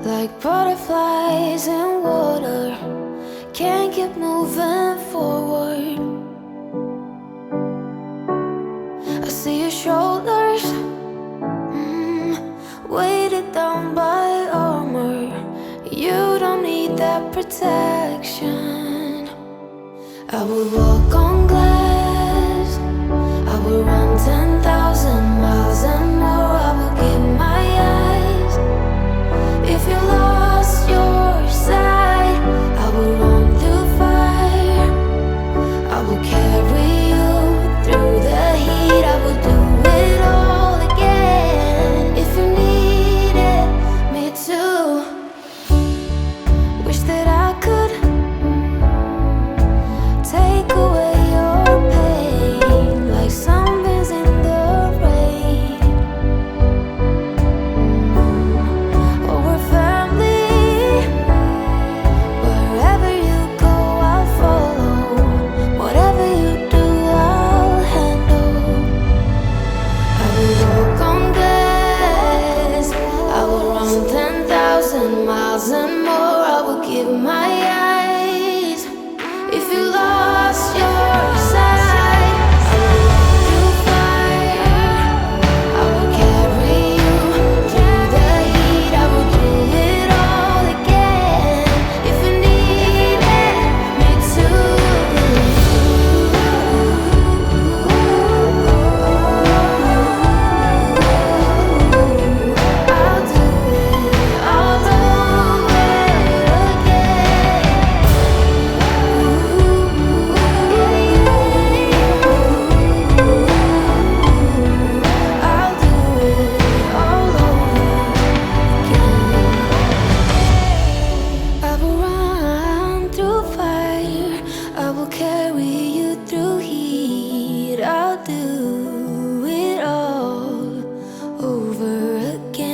like butterflies in water, can't keep moving forward. I see your shoulders, weighted down by armor. You don't need that protection. I would walk on glass, I would run 10,000 miles and more. I would give my eyes. If you lost your sight, I would run through fire. I would carry you through the heat. I would do it all again. If you needed me to, wish that I could take away your pain like sunbeams in the rain. Oh, we're family. Wherever you go, I'll follow. Whatever you do, I'll handle. I will walk on glass, I will run 10,000 miles and more. I will give my eyes. If you lost your sight, I will run through fire. I will carry you through the heat. I will do it all again. If you needed me to, I'll do it all over again. I'll do it all over again. I will run through fire, I will carry you through heat. I'll do it all over again.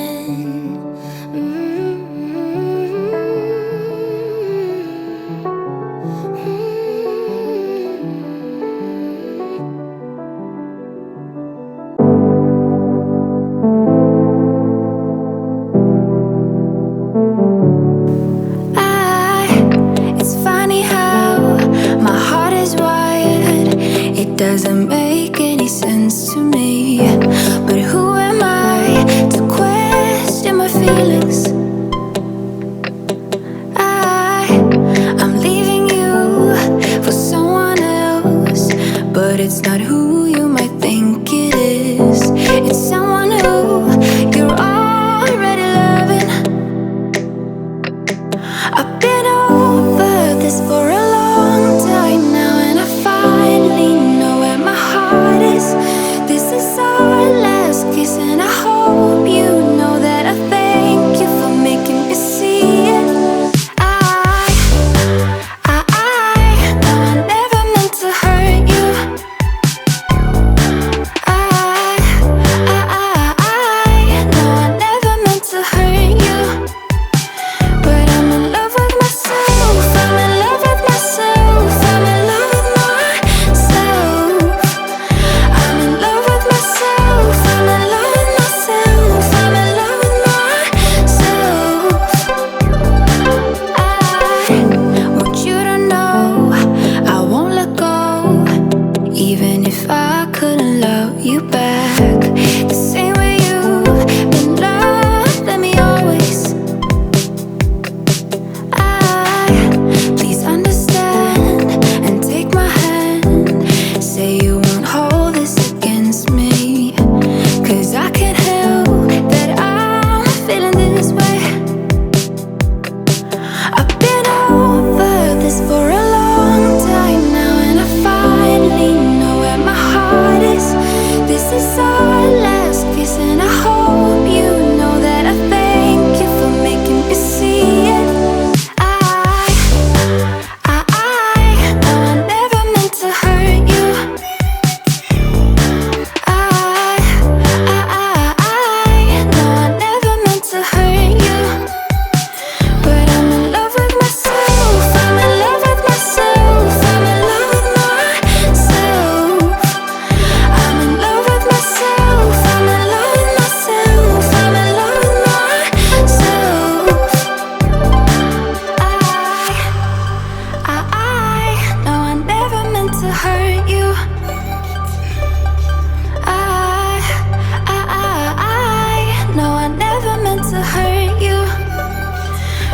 It's funny how my heart is wired. It doesn't make any sense to me. But who am I to question my feelings? I'm leaving you for someone else, but it's not who you might think it is. It's someone who you're already loving. I've been over this for a long time now, and I finally know where my heart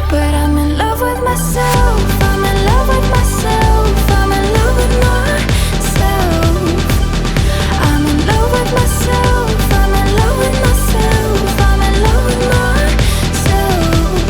But I'm in love with myself. I'm in love with myself. I'm in love with myself. I'm in love with myself. I'm in love with myself. I'm in love with myself.